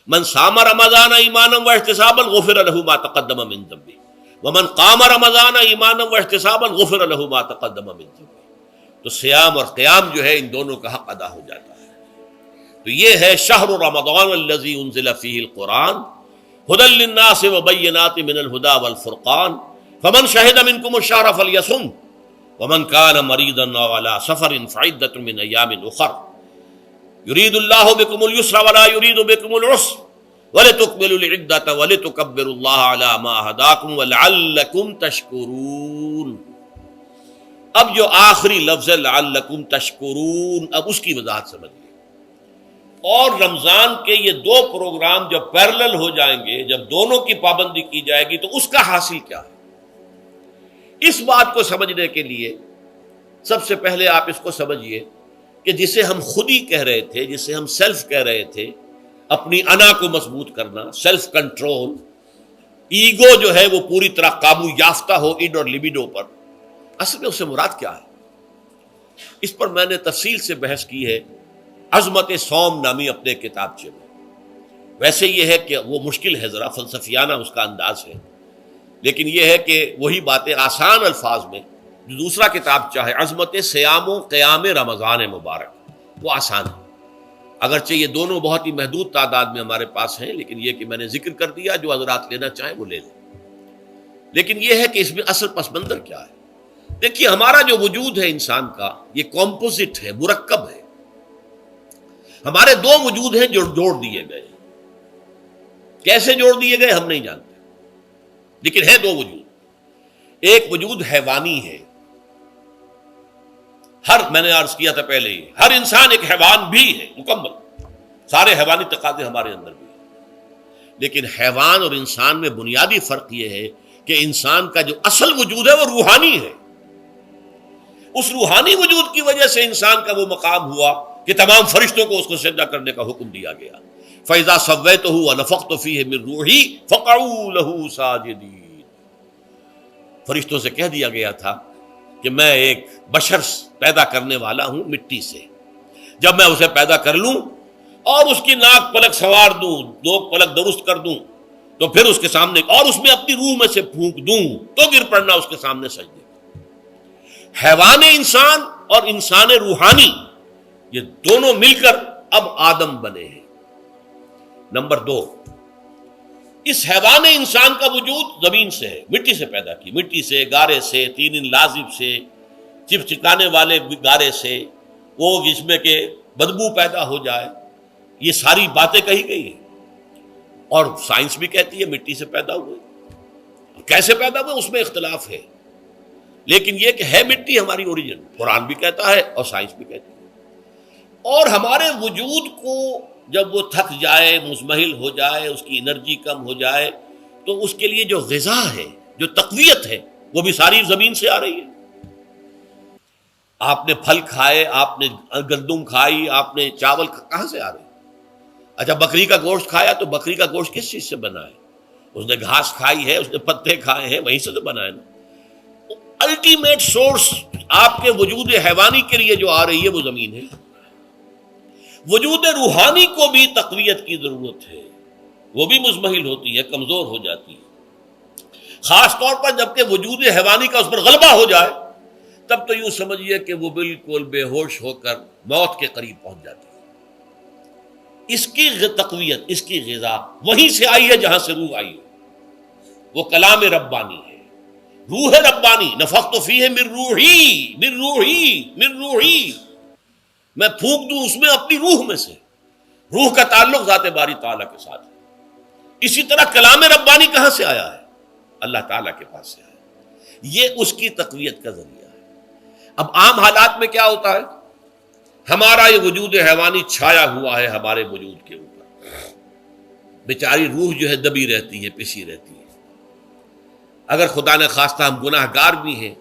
من صام رمضان ایمانا واحتسابا غفر له ما تقدم من ذنبه ومن قام رمضان ایمانا واحتسابا غفر له ما تقدم من ذنبه. تو سیام اور قیام جو ہے ان دونوں کا حق ادا ہو جاتا ہے. تو یہ ہے شہر رمضان الذی انزل فیہ القرآن ھدی للناس وبینات من الھدی والفرقان فمن شہد منکم الشہر فلیصم ومن کان مریضا او علی سفر فعدۃ من ایام اخر یرید اللہ بکم اليسر ولا یرید بکم العسر ولتکملوا العدۃ ولتکبروا اللہ علی ما ھداکم ولعلکم تشکرون. اب جو آخری لفظ ہے لعلکم تشکرون، اب اس کی وضاحت سمجھیے. اور رمضان کے یہ دو پروگرام جب پیرلل ہو جائیں گے، جب دونوں کی پابندی کی جائے گی، تو اس کا حاصل کیا ہے؟ اس بات کو سمجھنے کے لیے سب سے پہلے آپ اس کو سمجھیے کہ جسے ہم خود ہی کہہ رہے تھے، جسے ہم سیلف کہہ رہے تھے، اپنی انا کو مضبوط کرنا، سیلف کنٹرول، ایگو جو ہے وہ پوری طرح قابو یافتہ ہو اڈ اور لیبیڈو پر، اصل میں اس سے مراد کیا ہے؟ اس پر میں نے تفصیل سے بحث کی ہے عظمت صوم نامی اپنے کتابچے میں. ویسے یہ ہے کہ وہ مشکل ہے، ذرا فلسفیانہ اس کا انداز ہے، لیکن یہ ہے کہ وہی باتیں آسان الفاظ میں جو دوسرا کتابچہ ہے عظمت سیام و قیام رمضان مبارک، وہ آسان ہے. اگرچہ یہ دونوں بہت ہی محدود تعداد میں ہمارے پاس ہیں، لیکن یہ کہ میں نے ذکر کر دیا، جو حضرات لینا چاہیں وہ لے لیں. لیکن یہ ہے کہ اس میں اصل پس منظر کیا ہے. دیکھیے، ہمارا جو وجود ہے انسان کا، یہ کمپوزٹ ہے، مرکب ہے. ہمارے دو وجود ہیں جو جوڑ دیے گئے. کیسے جوڑ دیے گئے ہم نہیں جانتے، لیکن ہے دو وجود. ایک وجود حیوانی ہے، میں نے عرض کیا تھا پہلے ہی، ہر انسان ایک حیوان بھی ہے مکمل، سارے حیوانی تقاضے ہمارے اندر بھی ہیں. لیکن حیوان اور انسان میں بنیادی فرق یہ ہے کہ انسان کا جو اصل وجود ہے وہ روحانی ہے. اس روحانی وجود کی وجہ سے انسان کا وہ مقام ہوا کہ تمام فرشتوں کو اس کو سجدہ کرنے کا حکم دیا گیا. فَإِذَا سَوَّيْتُهُ وَنَفَخْتُ فِيهِ مِن رُوحِي فَقَعُوا لَهُ سَاجِدِينَ. فرشتوں سے کہہ دیا گیا تھا کہ میں ایک بشر پیدا کرنے والا ہوں مٹی سے. جب میں اسے پیدا کر لوں اور اس کی ناک پلک سنوار دوں، دو پلک درست کر دوں، تو پھر اس کے سامنے اور اس میں اپنی روح میں سے پھونک دوں تو گر پڑنا اس کے سامنے سجدے. حیوان انسان اور انسان روحانی، یہ دونوں مل کر اب آدم بنے ہیں. نمبر دو، اس حیوان انسان کا وجود زمین سے ہے، مٹی سے پیدا کی، مٹی سے، گارے سے، تین لازب سے، چپچکانے والے گارے سے، وہ جس میں کہ بدبو پیدا ہو جائے، یہ ساری باتیں کہی گئی ہیں. اور سائنس بھی کہتی ہے مٹی سے پیدا ہوئے. کیسے پیدا ہوئے اس میں اختلاف ہے، لیکن یہ کہ ہے مٹی ہماری اوریجن، قرآن بھی کہتا ہے اور سائنس بھی کہتی ہے. اور ہمارے وجود کو جب وہ تھک جائے، مزمحل ہو جائے، اس کی انرجی کم ہو جائے، تو اس کے لیے جو غذا ہے، جو تقویت ہے، وہ بھی ساری زمین سے آ رہی ہے. آپ نے پھل کھائے، آپ نے گندم کھائی، آپ نے چاول کہاں سے آ رہے؟ اچھا، بکری کا گوشت کھایا تو بکری کا گوشت کس چیز سے بنا ہے؟ اس نے گھاس کھائی ہے، اس نے پتے کھائے ہیں، وہیں سے تو بنا ہے نا. الٹیمیٹ سورس آپ کے وجود حیوانی کے لیے جو آ رہی ہے وہ زمین ہے. وجود روحانی کو بھی تقویت کی ضرورت ہے، وہ بھی مزمحل ہوتی ہے، کمزور ہو جاتی ہے. خاص طور پر جبکہ وجود حیوانی کا اس پر غلبہ ہو جائے، تب تو یوں سمجھیے کہ وہ بالکل بے ہوش ہو کر موت کے قریب پہنچ جاتی ہے. اس کی تقویت، اس کی غذا وہیں سے آئی ہے جہاں سے روح آئی ہے. وہ کلام ربانی ہے، روح ربانی. نفخت فیہ من روحی، من روحی، من روحی، میں پھونک دوں اس میں اپنی روح میں سے. روح کا تعلق ذات باری تعالیٰ کے ساتھ ہے. اسی طرح کلام ربانی کہاں سے آیا ہے؟ اللہ تعالیٰ کے پاس سے آیا ہے. یہ اس کی تقویت کا ذریعہ ہے. اب عام حالات میں کیا ہوتا ہے؟ ہمارا یہ وجود حیوانی چھایا ہوا ہے ہمارے وجود کے اوپر، بیچاری روح جو ہے دبی رہتی ہے، پسی رہتی ہے. اگر خدا نے خواستہ ہم گناہ گار بھی ہیں،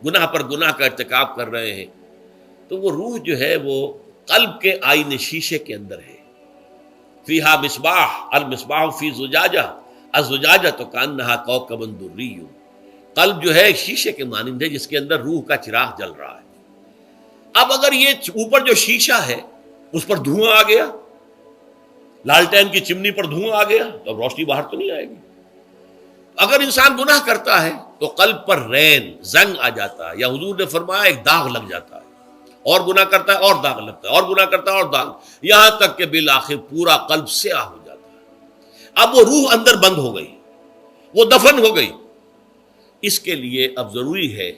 گناہ پر گناہ کا ارتکاب کر رہے ہیں، تو وہ روح جو ہے وہ قلب کے آئینے شیشے کے اندر ہے. فیہا مصباح، المصباح فی زجاجہ، الزجاجہ تو کانہا کوکب دری. قلب جو ہے ایک شیشے کے مانند ہے جس کے اندر روح کا چراغ جل رہا ہے. اب اگر یہ اوپر جو شیشہ ہے اس پر دھواں آ گیا، لالٹین کی چمنی پر دھواں آ گیا تو اب روشنی باہر تو نہیں آئے گی. اگر انسان گناہ کرتا ہے تو قلب پر رین زنگ آ جاتا ہے، یا حضور نے فرمایا ایک داغ لگ جاتا ہے، اور گناہ کرتا ہے اور داغ لگتا ہے، اور گناہ کرتا ہے اور داغ، یہاں تک کہ بالآخر پورا قلب سیاہ ہو جاتا ہے. اب وہ روح اندر بند ہو گئی، وہ دفن ہو گئی. اس کے لیے اب ضروری ہے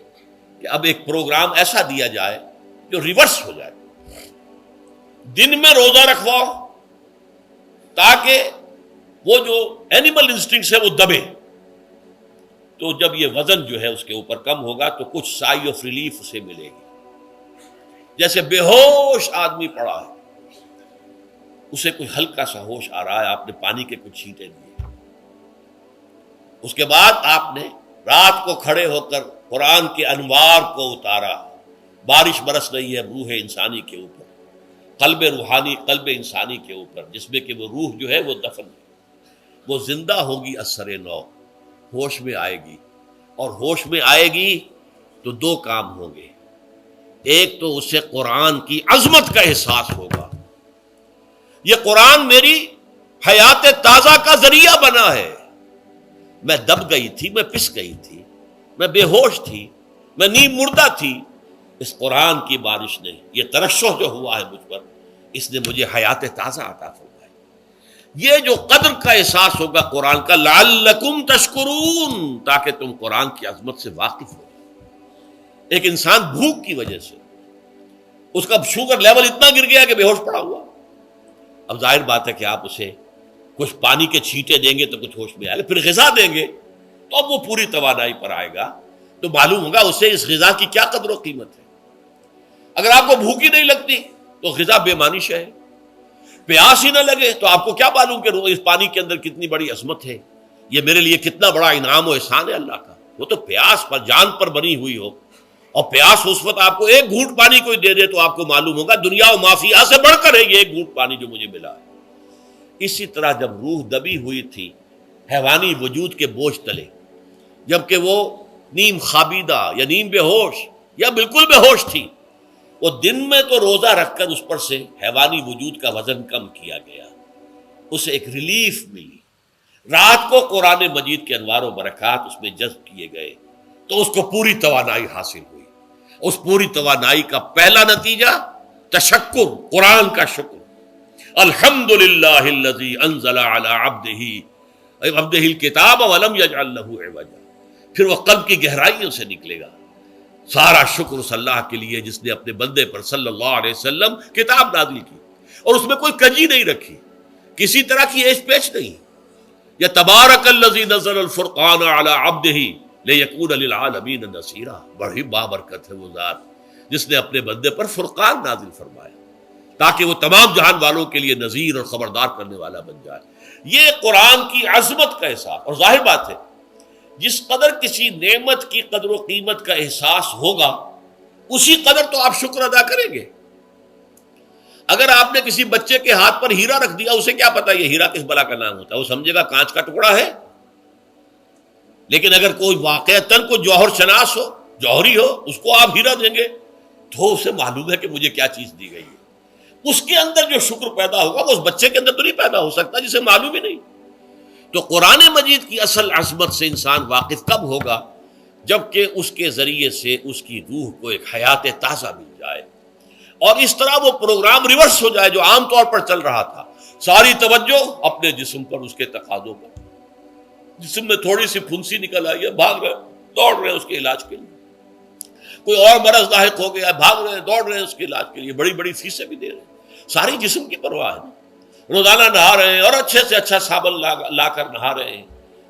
کہ اب ایک پروگرام ایسا دیا جائے جو ریورس ہو جائے. دن میں روزہ رکھواؤ تاکہ وہ جو اینیمل انسٹنکٹس ہے وہ دبے. تو جب یہ وزن جو ہے اس کے اوپر کم ہوگا تو کچھ سائی آف ریلیف اسے ملے گی. جیسے بے ہوش آدمی پڑا ہے، اسے کوئی ہلکا سا ہوش آ رہا ہے، آپ نے پانی کے کچھ چھینٹے دیے، اس کے بعد آپ نے رات کو کھڑے ہو کر قرآن کے انوار کو اتارا، بارش برس رہی ہے روح انسانی کے اوپر، قلب روحانی، قلب انسانی کے اوپر، جس میں کہ وہ روح جو ہے وہ دفن ہے، وہ زندہ ہوگی اثر نو، ہوش میں آئے گی. اور ہوش میں آئے گی تو دو کام ہوں گے. ایک تو اسے قرآن کی عظمت کا احساس ہوگا، یہ قرآن میری حیات تازہ کا ذریعہ بنا ہے. میں دب گئی تھی، میں پس گئی تھی، میں بے ہوش تھی، میں نیم مردہ تھی. اس قرآن کی بارش نے، یہ ترشح جو ہوا ہے مجھ پر، اس نے مجھے حیات تازہ عطا فرمائی. یہ جو قدر کا احساس ہوگا قرآن کا، لعلکم تشکرون، تاکہ تم قرآن کی عظمت سے واقف ہو. ایک انسان بھوک کی وجہ سے اس کا شوگر لیول اتنا گر گیا کہ بے ہوش پڑا ہوا. اب ظاہر بات ہے کہ آپ اسے کچھ پانی کے چھینٹے دیں گے تو کچھ ہوش میں آئے گا، پھر غذا دیں گے تو اب وہ پوری توانائی پر آئے گا، تو معلوم ہوگا اسے اس غذا کی کیا قدر و قیمت ہے. اگر آپ کو بھوک ہی نہیں لگتی تو غذا بے معنی شے ہے. پیاس ہی نہ لگے تو آپ کو کیا معلوم کہ اس پانی کے اندر کتنی بڑی عظمت ہے، یہ میرے لیے کتنا بڑا انعام و احسان ہے اللہ کا. وہ تو پیاس پر، جان پر بنی ہوئی ہو، اور پیاس اس وقت آپ کو ایک گھونٹ پانی کوئی دے دے تو آپ کو معلوم ہوگا دنیا و مافیا سے بڑھ کر ہے یہ ایک گھونٹ پانی جو مجھے ملا ہے. اسی طرح جب روح دبی ہوئی تھی حیوانی وجود کے بوجھ تلے، جبکہ وہ نیم خابیدہ یا نیم بے ہوش یا بالکل بے ہوش تھی، وہ دن میں تو روزہ رکھ کر اس پر سے حیوانی وجود کا وزن کم کیا گیا، اسے ایک ریلیف ملی. رات کو قرآن مجید کے انوار و برکات اس میں جذب کیے گئے تو اس کو پوری توانائی حاصل ہوئی. اس پوری توانائی کا پہلا نتیجہ تشکر، قرآن کا شکر. الحمدللہ الذی انزل علی عبدہ الکتاب ولم یجعل لہ عوجا. پھر وہ قلب کی گہرائیوں سے نکلے گا. سارا شکر اس اللہ کے لیے جس نے اپنے بندے پر صلی اللہ علیہ وسلم کتاب نازل کی اور اس میں کوئی کجی نہیں رکھی، کسی طرح کی ایش پیچ نہیں. یا تبارک الذی نزل الفرقان علی عبدہ لیکون للعالمین نصیرا. بڑی بابرکت ہے وہ ذات جس نے اپنے بندے پر فرقان نازل فرمایا تاکہ وہ تمام جہان والوں کے لیے نذیر اور خبردار کرنے والا بن جائے. یہ قرآن کی عظمت کا احساس. اور ظاہر بات ہے جس قدر کسی نعمت کی قدر و قیمت کا احساس ہوگا اسی قدر تو آپ شکر ادا کریں گے. اگر آپ نے کسی بچے کے ہاتھ پر ہیرا رکھ دیا، اسے کیا پتا یہ ہیرا کس بلا کا نام ہوتا ہے، وہ سمجھے گا کانچ کا ٹکڑا ہے. لیکن اگر کوئی واقعتاً کوئی جوہر شناس ہو، جوہری ہو، اس کو آپ ہیرا دیں گے تو اسے معلوم ہے کہ مجھے کیا چیز دی گئی ہے. اس کے اندر جو شکر پیدا ہوگا وہ اس بچے کے اندر تو نہیں پیدا ہو سکتا جسے معلوم ہی نہیں. تو قرآن مجید کی اصل عظمت سے انسان واقف کب ہوگا؟ جبکہ اس کے ذریعے سے اس کی روح کو ایک حیات تازہ مل جائے اور اس طرح وہ پروگرام ریورس ہو جائے جو عام طور پر چل رہا تھا. ساری توجہ اپنے جسم پر، اس کے تقاضوں پر. جسم میں تھوڑی سی پھنسی نکل آئی ہے، بھاگ رہے، دوڑ رہے ہیں اس کے علاج کے لیے. کوئی اور مرض لاحق ہو گیا، بھاگ رہے ہیں، دوڑ رہے ہیں اس کے علاج کے لیے، بڑی بڑی فیسیں بھی دے رہے ہیں. ساری جسم کی پرواہ ہے. روزانہ نہا رہے ہیں اور اچھے سے اچھا صابن لا کر نہا رہے ہیں،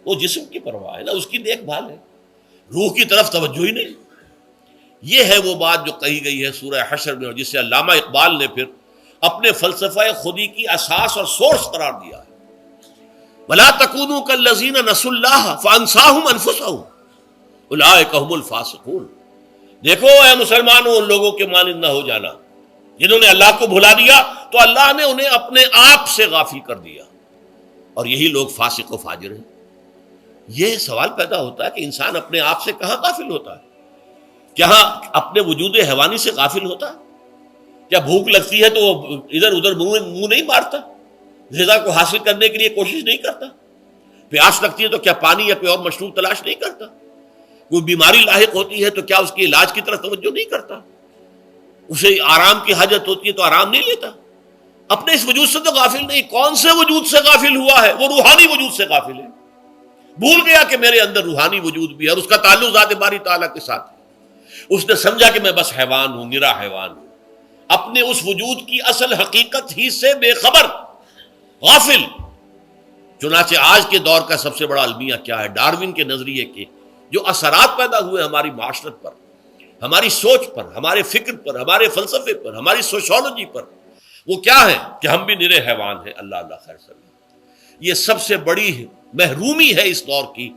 وہ جسم کی پرواہ ہے نا، اس کی دیکھ بھال ہے. روح کی طرف توجہ ہی نہیں. یہ ہے وہ بات جو کہی گئی ہے سورہ حشر میں، اور جسے علامہ اقبال نے پھر اپنے فلسفہ خودی کی اساس اور سورس قرار دیا ہے. وَلَا تَكُونُوا كَالَّذِينَ نَسُوا اللَّهَ فَأَنسَاهُمْ أَنفُسَهُمْ أُولَٰئِكَ هُمُ الْفَاسِقُونَ. دیکھو اے مسلمانوں، ان لوگوں کے مانند نہ ہو جانا جنہوں نے اللہ کو بھلا دیا تو اللہ نے انہیں اپنے آپ سے غافل کر دیا، اور یہی لوگ فاسق و فاجر ہیں. یہ سوال پیدا ہوتا ہے کہ انسان اپنے آپ سے کہاں غافل ہوتا ہے؟ کیا اپنے وجود حیوانی سے غافل ہوتا ہے؟ کیا بھوک لگتی ہے تو وہ ادھر ادھر منہ نہیں مارتا؟ غذا کو حاصل کرنے کے لیے کوشش نہیں کرتا؟ پیاس لگتی ہے تو کیا پانی یا کوئی اور مشروب تلاش نہیں کرتا؟ کوئی بیماری لاحق ہوتی ہے تو کیا اس کے علاج کی طرف توجہ نہیں کرتا؟ اسے آرام کی حاجت ہوتی ہے تو آرام نہیں لیتا؟ اپنے اس وجود سے تو غافل نہیں. کون سے وجود سے غافل ہوا ہے؟ وہ روحانی وجود سے غافل ہے. بھول گیا کہ میرے اندر روحانی وجود بھی ہے اور اس کا تعلق ذات باری تعالیٰ کے ساتھ ہے. اس نے سمجھا کہ میں بس حیوان ہوں، نرا حیوان ہوں، اپنے اس وجود کی اصل حقیقت ہی سے بے خبر، غافل. چنانچہ آج کے دور کا سب سے بڑا المیہ کیا ہے؟ ڈارون کے نظریے کے جو اثرات پیدا ہوئے ہماری معاشرت پر، ہماری سوچ پر، ہمارے فکر پر، ہمارے فلسفے پر، ہماری سوشولوجی پر، وہ کیا ہے کہ ہم بھی نرے حیوان ہیں. اللہ اللہ خیر سلام. یہ سب سے بڑی محرومی ہے اس دور کی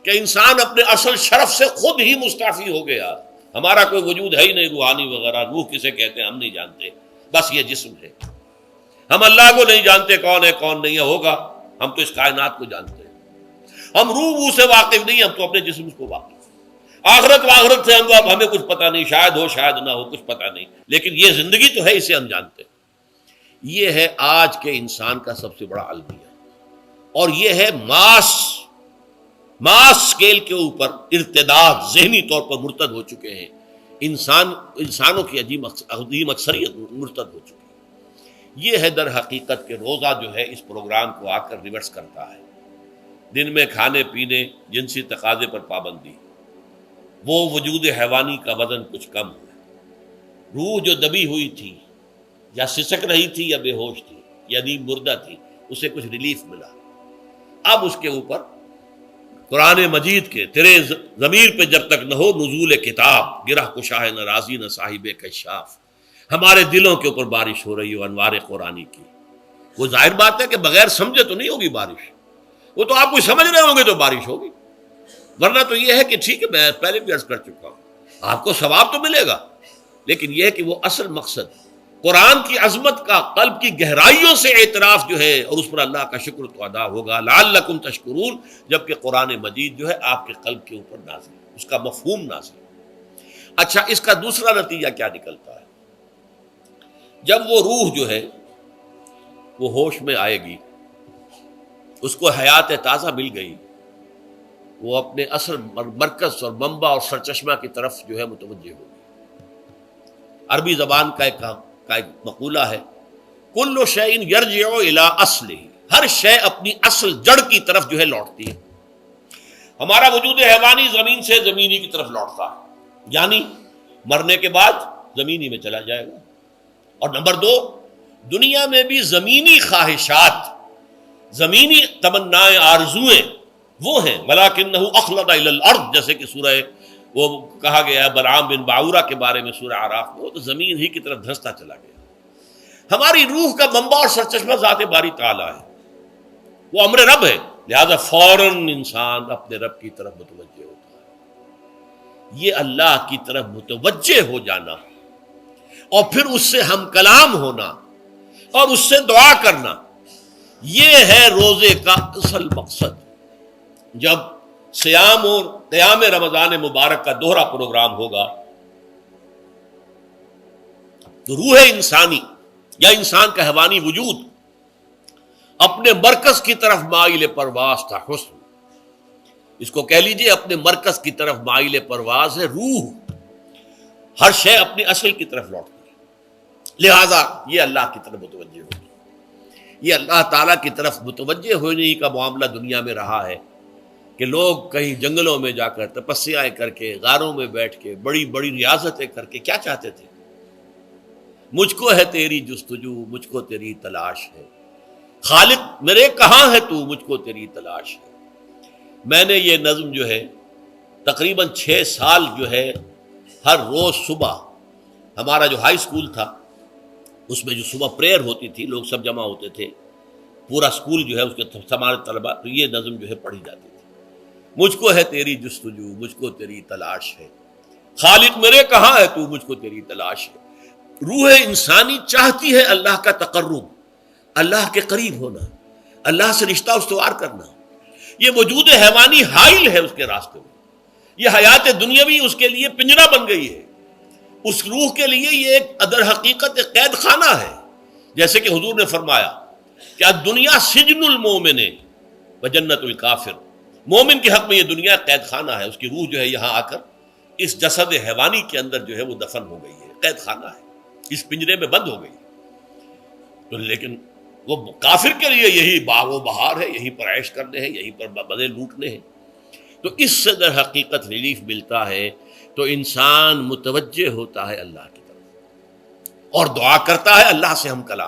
کہ انسان اپنے اصل شرف سے خود ہی مستعفی ہو گیا. ہمارا کوئی وجود ہے ہی نہیں روحانی وغیرہ. روح کسے کہتے ہیں ہم نہیں جانتے، بس یہ جسم ہے. ہم اللہ کو نہیں جانتے کون ہے کون نہیں ہے. ہوگا ہم تو اس کائنات کو جانتے ہیں. ہم روح سے واقف نہیں، ہم تو اپنے جسم کو واقف. آخرت سے ہم ہمیں کچھ پتہ نہیں، شاید ہو شاید نہ ہو، کچھ پتہ نہیں، لیکن یہ زندگی تو ہے، اسے ہم جانتے ہیں. یہ ہے آج کے انسان کا سب سے بڑا المیہ. اور یہ ہے ماس اسکیل کے اوپر ارتداد، ذہنی طور پر مرتد ہو چکے ہیں. انسانوں کی عظیم اکثریت مرتد ہو چکی ہے. یہ ہے در حقیقت کہ روزہ جو ہے اس پروگرام کو آ کر ریورس کرتا ہے. دن میں کھانے پینے، جنسی تقاضے پر پابندی، وہ وجود حیوانی کا وزن کچھ کم ہوا. روح جو دبی ہوئی تھی، یا سسک رہی تھی یا بے ہوش تھی یا نیند مردہ تھی، اسے کچھ ریلیف ملا. اب اس کے اوپر قرآن مجید کے تیرے ضمیر پہ جب تک نہ ہو نزول کتاب، گرہ کشا ہے نہ رازی نہ صاحب کشاف، ہمارے دلوں کے اوپر بارش ہو رہی ہو انوار قرآنی کی. وہ ظاہر بات ہے کہ بغیر سمجھے تو نہیں ہوگی بارش. وہ تو آپ کچھ سمجھ رہے ہوں گے تو بارش ہوگی، ورنہ تو یہ ہے کہ ٹھیک ہے میں پہلے بھی عرض کر چکا ہوں آپ کو ثواب تو ملے گا، لیکن یہ ہے کہ وہ اصل مقصد قرآن کی عظمت کا قلب کی گہرائیوں سے اعتراف جو ہے، اور اس پر اللہ کا شکر تو ادا ہوگا. لعلکم تشکرون، جبکہ قرآن مجید جو ہے آپ کے قلب کے اوپر نازل ہے، اس کا مفہوم نازل ہے. اچھا، اس کا دوسرا نتیجہ کیا نکلتا ہے؟ جب وہ روح جو ہے وہ ہوش میں آئے گی، اس کو حیات تازہ مل گئی، وہ اپنے اصل مرکز اور منبع اور سرچشمہ کی طرف جو ہے متوجہ ہوگی. عربی زبان کا ایک مقولہ ہے، کل شیء یرجع الی اصلہ، ہر شے اپنی اصل جڑ کی طرف جو ہے لوٹتی ہے. ہمارا وجود حیوانی زمین سے زمینی کی طرف لوٹتا ہے، یعنی مرنے کے بعد زمینی میں چلا جائے گا. اور نمبر دو، دنیا میں بھی زمینی خواہشات، زمینی تمنائیں، آرزوئیں وہ ہیں. ولکنہ اخلد الی الارض، جیسے کہ سورہ وہ کہا گیا ہے بلعام بن باعورہ کے بارے میں سورہ اعراف میں، وہ تو زمین ہی کی طرف دھنستا چلا گیا. ہماری روح کا منبع اور سرچشمہ ذات باری تعالیٰ ہے، وہ امر رب ہے، لہذا فوراً انسان اپنے رب کی طرف متوجہ ہوتا ہے. یہ اللہ کی طرف متوجہ ہو جانا اور پھر اس سے ہم کلام ہونا اور اس سے دعا کرنا، یہ ہے روزے کا اصل مقصد. جب سیام اور قیام رمضان مبارک کا دوہرا پروگرام ہوگا تو روح انسانی یا انسان کا حیوانی وجود اپنے مرکز کی طرف مائل پرواز تھا. حسن، اس کو کہہ لیجئے اپنے مرکز کی طرف مائل پرواز ہے. روح ہر شے اپنی اصل کی طرف لوٹتی ہے، لہذا یہ اللہ کی طرف متوجہ ہوگی. یہ اللہ تعالیٰ کی طرف متوجہ ہونے کا معاملہ دنیا میں رہا ہے کہ لوگ کہیں جنگلوں میں جا کر تپسیائیں کر کے، غاروں میں بیٹھ کے، بڑی بڑی ریاضتیں کر کے کیا چاہتے تھے؟ مجھ کو ہے تیری جستجو، مجھ کو تیری تلاش ہے، خالق میرے کہاں ہے تو، مجھ کو تیری تلاش ہے. میں نے یہ نظم جو ہے تقریباً 6 سال جو ہے ہر روز صبح، ہمارا جو ہائی اسکول تھا اس میں جو صبح پریئر ہوتی تھی، لوگ سب جمع ہوتے تھے، پورا اسکول جو ہے اس کے ہمارے طلباء، تو یہ نظم جو ہے پڑھی جاتی تھی. مجھ کو ہے تیری جستجو، مجھ کو تیری تلاش ہے، خالق میرے کہاں ہے تو، مجھ کو تیری تلاش ہے. روح انسانی چاہتی ہے اللہ کا تقرب، اللہ کے قریب ہونا، اللہ سے رشتہ استوار کرنا. یہ وجود حیوانی حائل ہے اس کے راستے میں. یہ حیات دنیاوی اس کے لیے پنجرا بن گئی ہے. اس روح کے لیے یہ ایک در حقیقت ایک قید خانہ ہے. جیسے کہ حضور نے فرمایا کہ دنیا سجن المومن و جنت الکافر، مومن کے حق میں یہ دنیا قید خانہ ہے، اس کی روح جو ہے یہاں آ کر اس جسد حیوانی کے اندر جو ہے وہ دفن ہو گئی ہے، قید خانہ ہے، اس پنجرے میں بند ہو گئی ہے۔ تو لیکن وہ کافر کے لیے یہی باغ و بہار ہے، یہیں پر عیش کرنے ہیں، یہیں پر مزے لوٹنے ہیں۔ تو اس سے در حقیقت ریلیف ملتا ہے، تو انسان متوجہ ہوتا ہے اللہ کی طرف اور دعا کرتا ہے اللہ سے ہم کلام